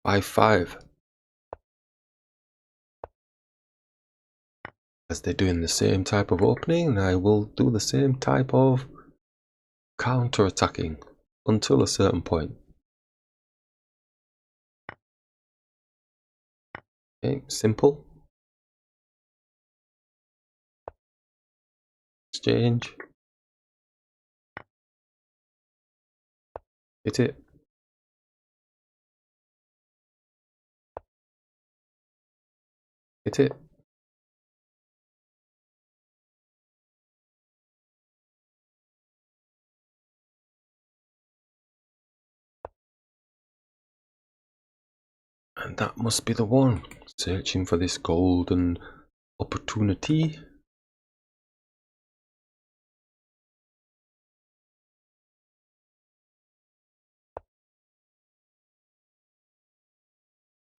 5-5. As they're doing the same type of opening, I will do the same type of counter-attacking until a certain point. Okay, simple. Exchange. Hit it. Hit it. And that must be the one. Searching for this golden opportunity.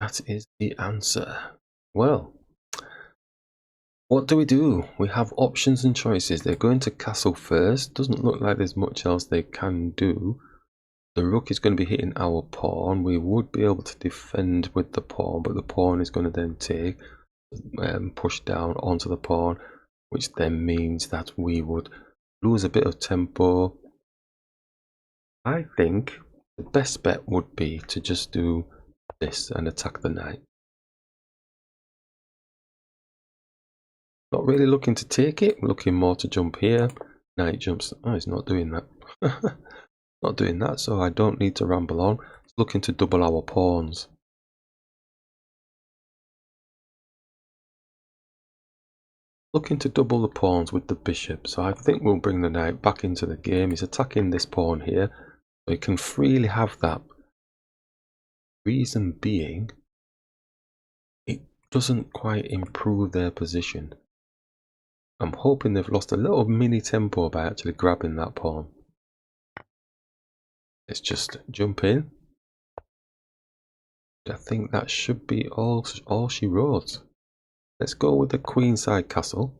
That is the answer. Well, what do? We have options and choices. They're going to castle first. Doesn't look like there's much else they can do. The rook is going to be hitting our pawn. We would be able to defend with the pawn, but the pawn is going to then take push down onto the pawn, which then means that we would lose a bit of tempo. I think the best bet would be to just do this and attack the knight. Not really looking to take it, looking more to jump here. Knight jumps. Oh, he's not doing that. Not doing that, so I don't need to ramble on. It's looking to double our pawns. Looking to double the pawns with the bishop, so I think we'll bring the knight back into the game. He's attacking this pawn here, so he can freely have that. Reason being, it doesn't quite improve their position. I'm hoping they've lost a little mini tempo by actually grabbing that pawn. Let's just jump in. I think that should be all she wrote. Let's go with the queenside castle.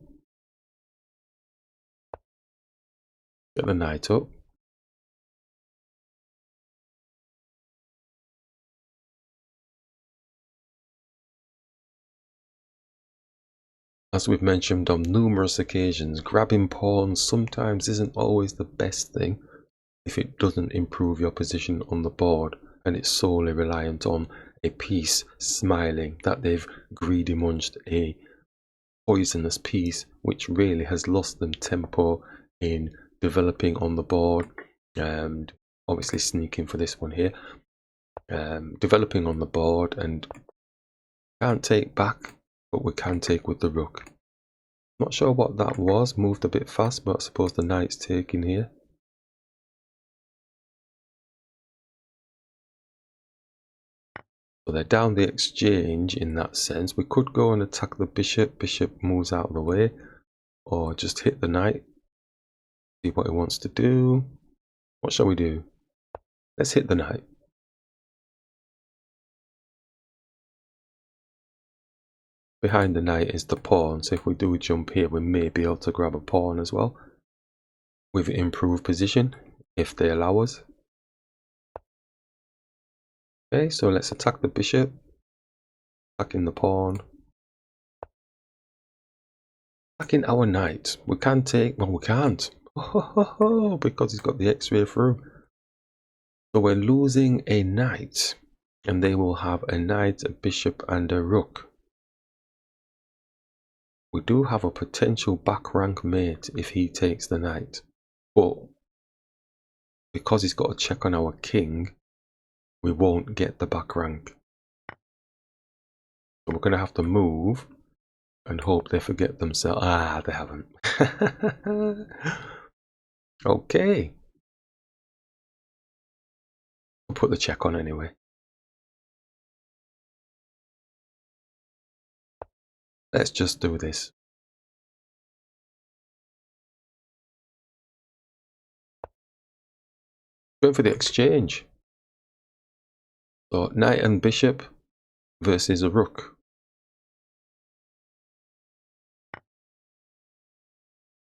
Get the knight up. As we've mentioned on numerous occasions, grabbing pawns sometimes isn't always the best thing if it doesn't improve your position on the board and it's solely reliant on a piece smiling that they've greedy munched a poisonous piece, which really has lost them tempo in developing on the board, and obviously sneaking for this one here, developing on the board, and can't take back, but we can take with the rook. Not sure what that was, moved a bit fast, but I suppose the knight's taking here. So they're down the exchange in that sense. We could go and attack the bishop. Bishop moves out of the way, or just hit the knight. See what he wants to do. What shall we do? Let's hit the knight. Behind the knight is the pawn, so if we do jump here, we may be able to grab a pawn as well with improved position if they allow us. Okay, so let's attack the bishop, attacking the pawn, attacking our knight. We can take, well, we can't because he's got the x-ray through. So we're losing a knight, and they will have a knight, a bishop, and a rook. We do have a potential back rank mate if he takes the knight, but because he's got a check on our king, we won't get the back rank. So we're going to have to move and hope they forget themselves. Ah, they haven't. Okay. We'll put the check on anyway. Let's just do this. Going for the exchange. So knight and bishop versus a rook.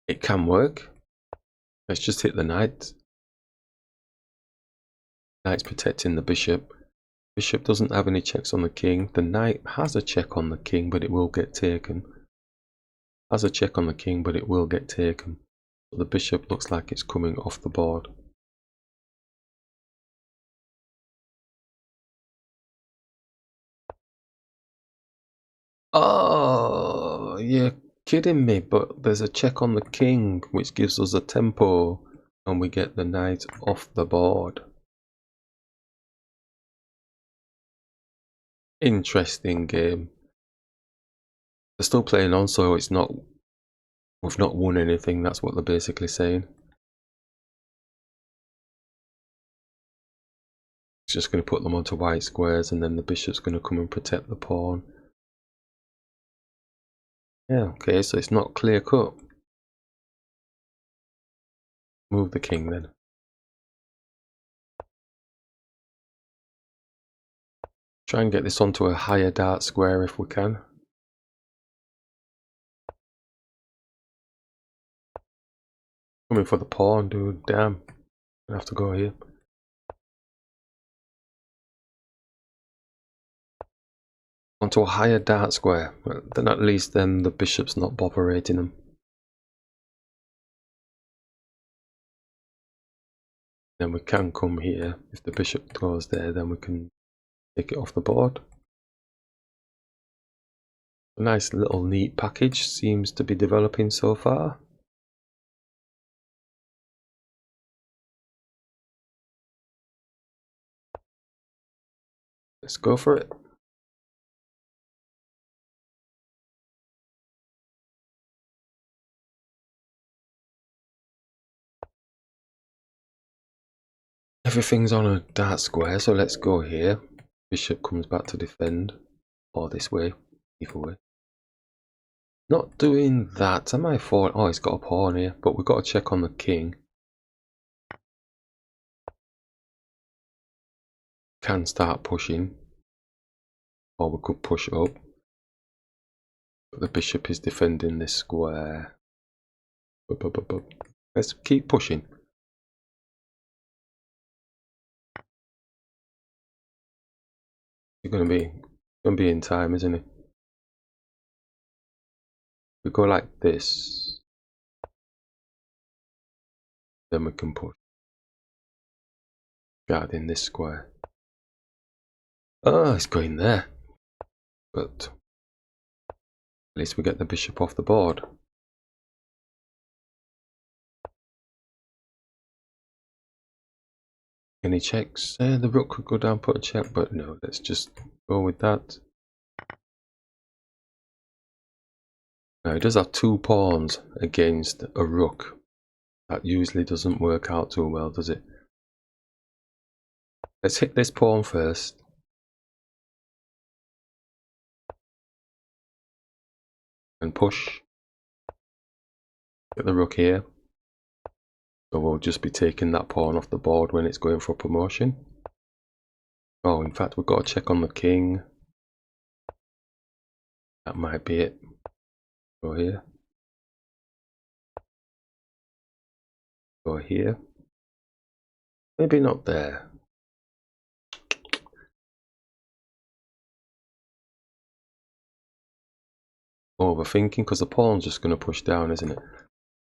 It can work. Let's just hit the knight. Knight's protecting the bishop. Bishop doesn't have any checks on the king. The knight has a check on the king, but it will get taken. Has a check on the king, but it will get taken. So the bishop looks like it's coming off the board. Oh, you're kidding me, but there's a check on the king, which gives us a tempo, and we get the knight off the board. Interesting game. They're still playing on, so it's not, we've not won anything, that's what they're basically saying. It's just going to put them onto white squares, and then the bishop's going to come and protect the pawn. Yeah, okay, so it's not clear cut. Move the king then. Try and get this onto a higher dart square if we can. Coming for the pawn, dude. Damn. I have to go here. Onto a higher dart square. Then at least then the bishop's not botherating them. Then we can come here. If the bishop goes there, then we can take it off the board. A nice little neat package seems to be developing so far. Let's go for it. Everything's on a dart square, so let's go here. Bishop comes back to defend, or this way, either way. Not doing that, am I for? Oh, he's got a pawn here, but we've got to check on the king. Can start pushing, or we could push up. But the bishop is defending this square. Let's keep pushing. You're gonna be in time, isn't it? We go like this, then we can push. Guarding this square. Oh, it's going there. But at least we get the bishop off the board. Any checks? The rook could go down, put a check, but no, let's just go with that. Now, he does have two pawns against a rook. That usually doesn't work out too well, does it? Let's hit this pawn first. And push. Get the rook here. So we'll just be taking that pawn off the board when it's going for promotion. Oh, in fact, we've got to check on the king. That might be it. Go here. Go here. Maybe not there. Overthinking, because the pawn's just going to push down, isn't it?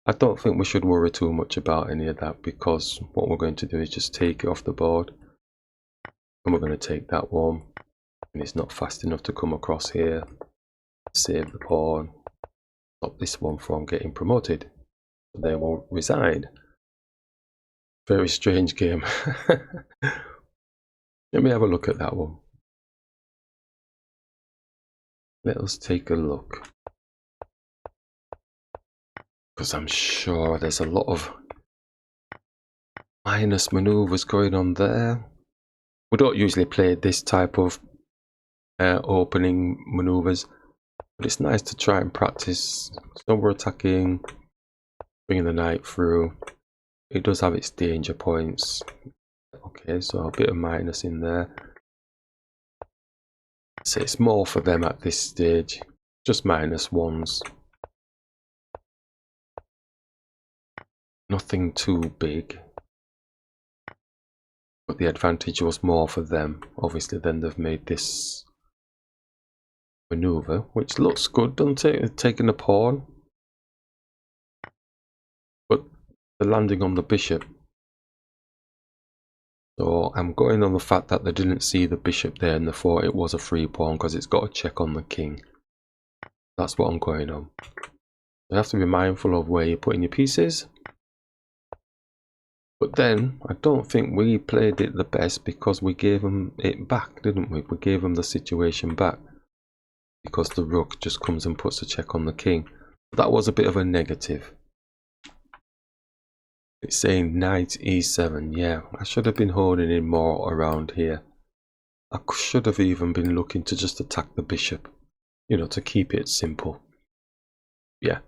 I don't think we should worry too much about any of that, because what we're going to do is just take it off the board. And we're going to take that one. And it's not fast enough to come across here. Save the pawn. Stop this one from getting promoted. They won't resign. Very strange game. Let me have a look at that one. Let us take a look. Because I'm sure there's a lot of minus maneuvers going on there. We don't usually play this type of opening maneuvers, but it's nice to try and practice. So we're attacking, bringing the knight through. It does have its danger points. Okay, so a bit of minus in there. So it's more for them at this stage. Just minus ones. Nothing too big. but the advantage was more for them. Obviously then they've made this maneuver, which looks good, doesn't it? Taking the pawn, but they're landing on the bishop. So I'm going on the fact that they didn't see the bishop there and they thought it was a free pawn because it's got a check on the king. That's what I'm going on. You have to be mindful of where you're putting your pieces. But then, I don't think we played it the best because we gave them it back, didn't we? We gave them the situation back. Because the rook just comes and puts a check on the king. That was a bit of a negative. It's saying knight e7. Yeah, I should have been holding in more around here. I should have even been looking to just attack the bishop. You know, to keep it simple. Yeah.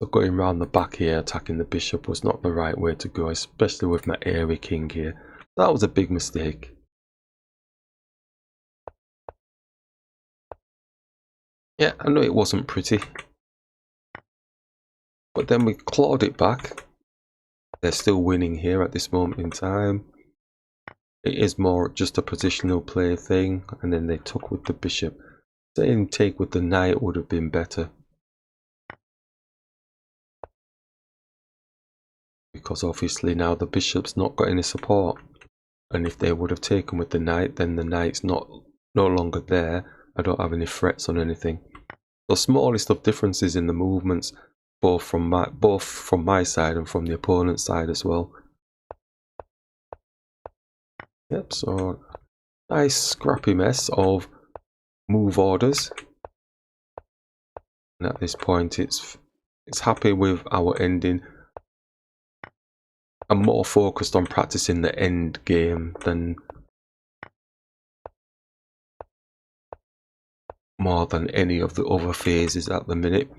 But going around the back here, attacking the bishop was not the right way to go, especially with my airy king here. That was a big mistake. Yeah, I know it wasn't pretty. But then we clawed it back. They're still winning here at this moment in time. It is more just a positional play thing, and then they took with the bishop. Saying take with the knight would have been better. Because obviously now the bishop's not got any support. And if they would have taken with the knight, then the knight's no longer there. I don't have any threats on anything. The smallest of differences in the movements, both from my side and from the opponent's side as well. Yep, so nice scrappy mess of move orders. And at this point it's happy with our ending. I'm more focused on practicing the end game than more than any of the other phases at the minute.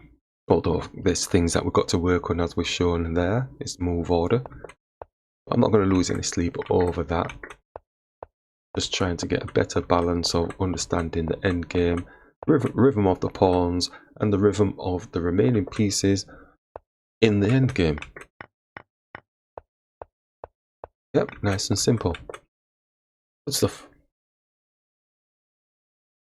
Although there's things that we've got to work on, as we've shown there. It's move order. I'm not going to lose any sleep over that. Just trying to get a better balance of understanding the end game, rhythm of the pawns, and the rhythm of the remaining pieces in the end game. Yep, nice and simple. Good stuff.